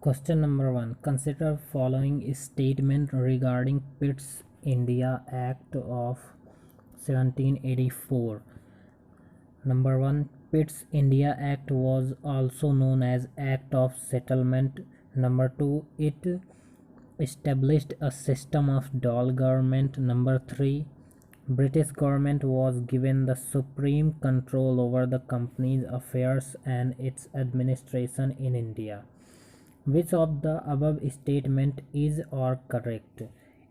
Question number 1. Consider following statement regarding Pitt's India Act of 1784. Number 1. Pitt's India Act was also known as Act of Settlement. Number 2. It established a system of dual government. Number 3. British government was given the supreme control over the company's affairs and its administration in India. Which of the above statement is or correct?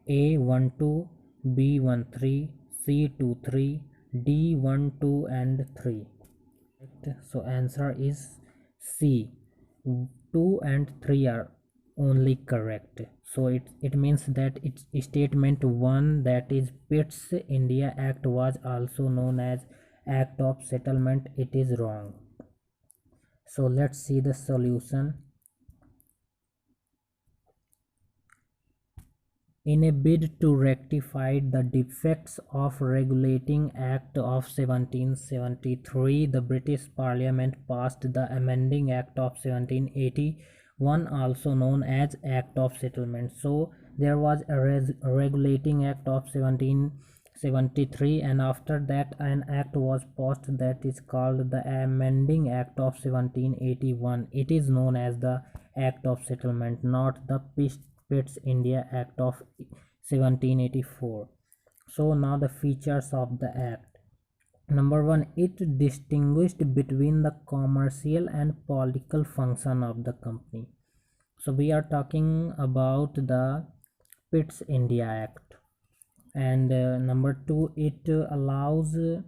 A 12, B 13, C 23, D 12 and 3. So answer is C. 2 and 3 are only correct. So it means that it's statement 1, that is Pitt's India Act was also known as Act of Settlement, it is wrong. So let's see the solution. In a bid to rectify the defects of Regulating Act of 1773, the British Parliament passed the Amending Act of 1781, also known as Act of Settlement. So there was a Regulating Act of 1773, and after that an act was passed that is called the Amending Act of 1781. It is known as the Act of Settlement, not the Pitt's India Act of 1784. So now the features of the act. Number 1, it distinguished between the commercial and political function of the company. So we are talking about the Pitt's India Act. And number 2, it allows the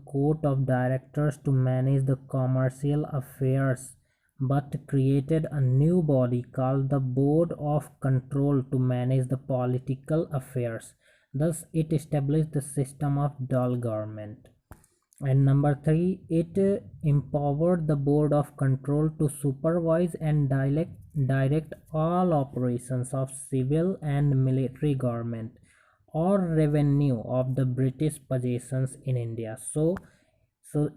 court of directors to manage the commercial affairs, but created a new body called the Board of Control to manage the political affairs. Thus, it established the system of dual government. And number 3, it empowered the Board of Control to supervise and direct all operations of civil and military government or revenue of the British possessions in India. So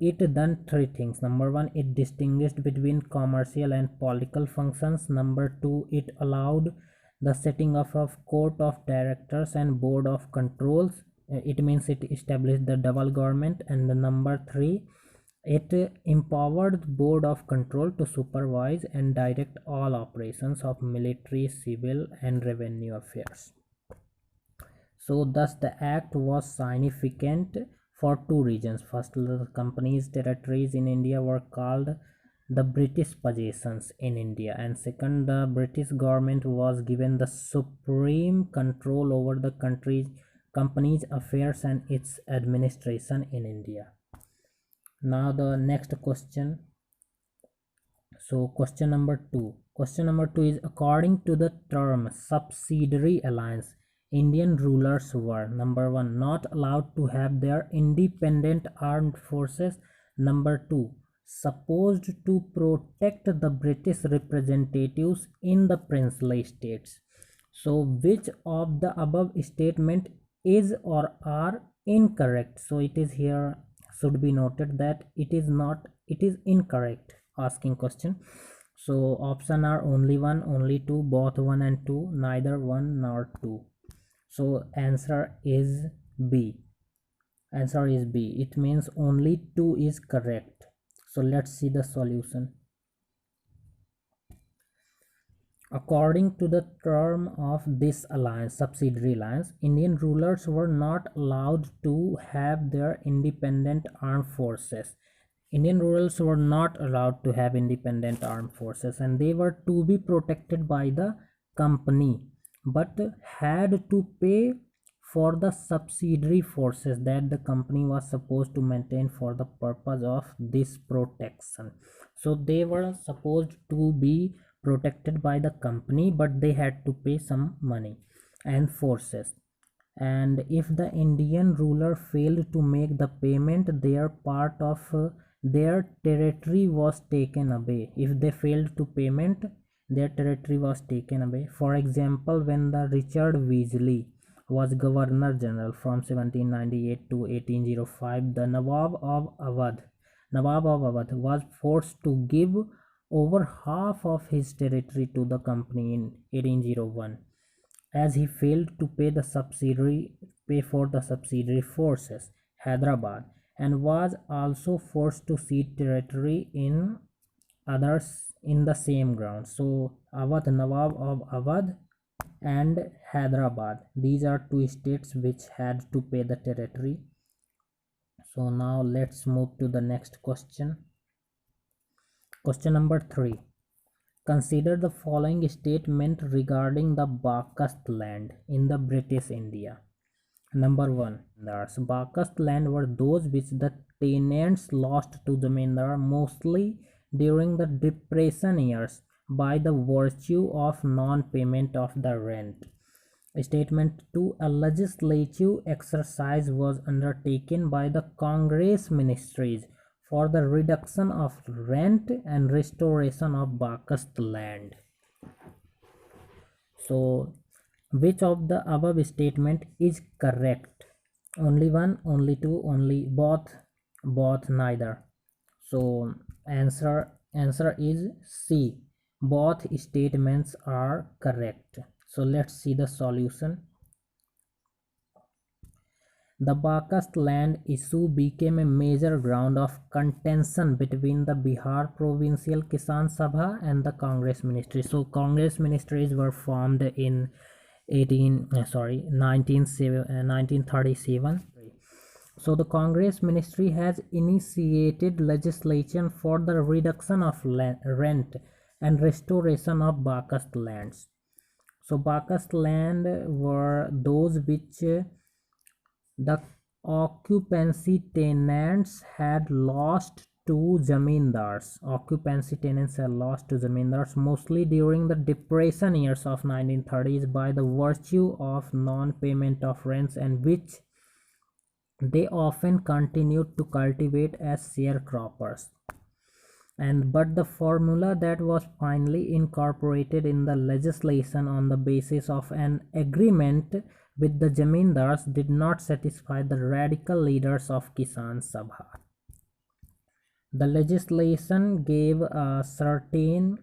it done 3 things. Number 1, it distinguished between commercial and political functions. Number 2, it allowed the setting of court of directors and board of controls. It means it established the double government. And the number 3, it empowered the board of control to supervise and direct all operations of military, civil and revenue affairs. So thus the act was significant for 2 reasons. First, the company's territories in India were called the British possessions in India, and second, the British government was given the supreme control over the company's affairs and its administration in India. Now the next question. So question number 2. Question number 2 is, according to the term subsidiary alliance, Indian rulers were, number 1, not allowed to have their independent armed forces. Number 2, supposed to protect the British representatives in the princely states. So which of the above statement is or are incorrect? So it is here should be noted that it is not, it is incorrect asking question. So option are only 1, only 2, both 1 and 2, neither 1 nor 2. So answer is B. Answer is B. It means only 2 is correct. So let's see the solution. According to the term of this alliance, subsidiary alliance, Indian rulers were not allowed to have their independent armed forces. Indian rulers were not allowed to have independent armed forces, and they were to be protected by the company, but had to pay for the subsidiary forces that the company was supposed to maintain for the purpose of this protection. So they were supposed to be protected by the company, but they had to pay some money and forces. And if the Indian ruler failed to make the payment, their part of their territory was taken away. If they failed to payment, their territory was taken away. For example, when the Richard Weasley was Governor General from 1798 to 1805, the Nawab of Awadh was forced to give over half of his territory to the company in 1801, as he failed to pay for the subsidiary forces Hyderabad, and was also forced to cede territory in others in the same ground. So Awadh, Nawab of Awadh and Hyderabad, these are two states which had to pay the territory. So now let's move to the next question. Question number 3. Consider the following statement regarding the Bakast land in the British India. Number 1. The Bakast land were those which the tenants lost to Zamindar mostly during the depression years by the virtue of non-payment of the rent. Statement 2. A legislative exercise was undertaken by the Congress ministries for the reduction of rent and restoration of Bakast land. So, which of the above statement is correct? Only one, only two, only both, neither. So answer is C. Both statements are correct. So let's see the solution. The Bakast land issue became a major ground of contention between the Bihar Provincial Kisan Sabha and the Congress Ministry. So Congress ministries were formed in 1937. So the Congress Ministry has initiated legislation for the reduction of rent and restoration of Bakast lands. So Bakast land were those which the occupancy tenants had lost to zamindars. Mostly during the depression years of 1930s by the virtue of non-payment of rents, and which they often continued to cultivate as sharecroppers. But the formula that was finally incorporated in the legislation on the basis of an agreement with the Zamindars did not satisfy the radical leaders of Kisan Sabha. The legislation gave a certain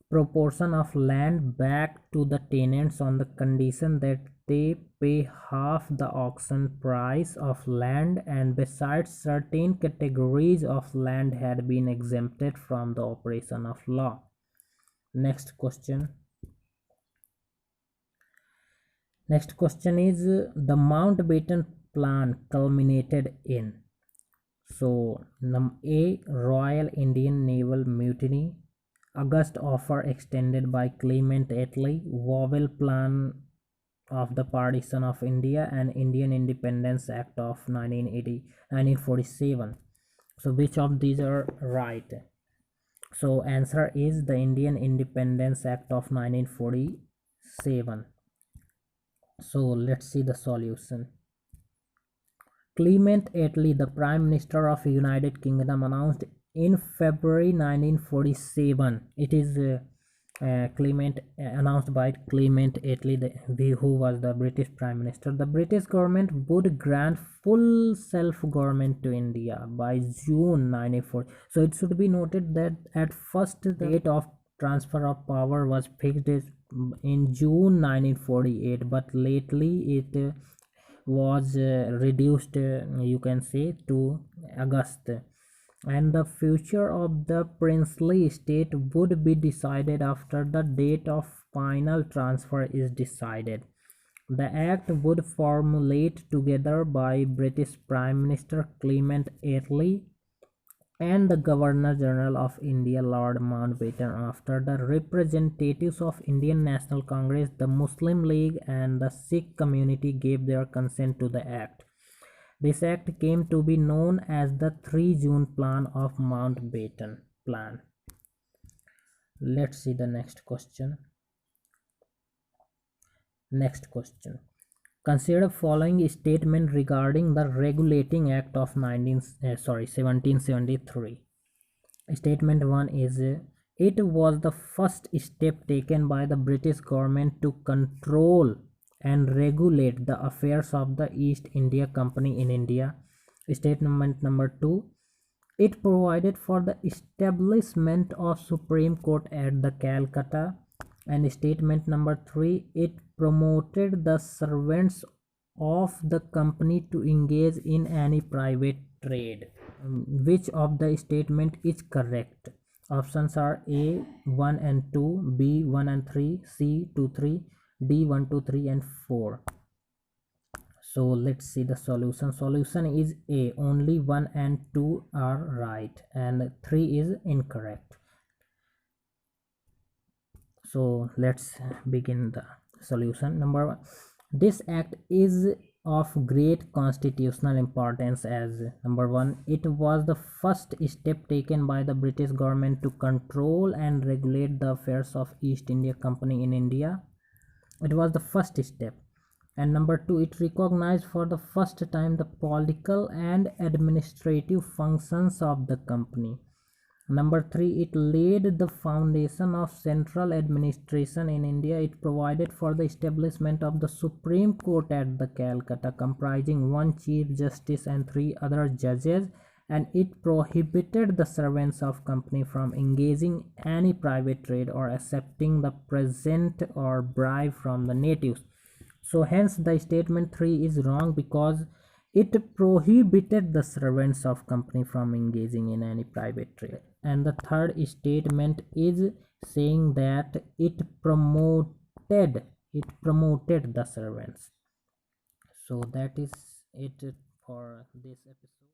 proportion of land back to the tenants on the condition that they pay half the auction price of land, and besides, certain categories of land had been exempted from the operation of law. Next question is the Mountbatten plan culminated in. So A. Royal Indian Naval Mutiny, August offer extended by Clement Attlee, Wavell Plan of the Partition of India, and Indian Independence Act of 1947. So which of these are right? So answer is the Indian Independence Act of 1947. So let's see the solution. Clement Attlee, the Prime Minister of United Kingdom, announced in February 1947. It is announced by Clement Attlee, who was the British Prime Minister. The British government would grant full self-government to India by June 1940. So it should be noted that at first the date of transfer of power was fixed in June 1948, but lately it was reduced, you can say, to August, and the future of the princely state would be decided after the date of final transfer is decided. The act would formulate together by British Prime Minister Clement Attlee and the Governor General of India Lord Mountbatten after the representatives of Indian National Congress, the Muslim League and the Sikh community gave their consent to the act. This act came to be known as the 3 June Plan of Mountbatten Plan. Let's see the next question. Consider following statement regarding the Regulating Act of 1773. Statement 1 is it was the first step taken by the British government to control and regulate the affairs of the East India Company in India. Statement number 2, It provided for the establishment of Supreme Court at the Calcutta. And statement number 3, it promoted the servants of the company to engage in any private trade. Which of the statement is correct? Options are A 1 and 2, B 1 and 3, C 2 3, D 1 2 3 and 4. So let's see the solution is A, only 1 and 2 are right and 3 is incorrect. So let's begin the solution. Number 1, this act is of great constitutional importance as number 1, it was the first step taken by the British government to control and regulate the affairs of East India Company in India. It was the first step. And number 2, it recognized for the first time the political and administrative functions of the company. Number 3, it laid the foundation of central administration in India. It provided for the establishment of the Supreme Court at the Calcutta, comprising 1 Chief Justice and 3 other judges, and it prohibited the servants of company from engaging any private trade or accepting the present or bribe from the natives. So hence the statement 3 is wrong because it prohibited the servants of company from engaging in any private trade. And the third statement is saying that it promoted the servants. So that is it for this episode.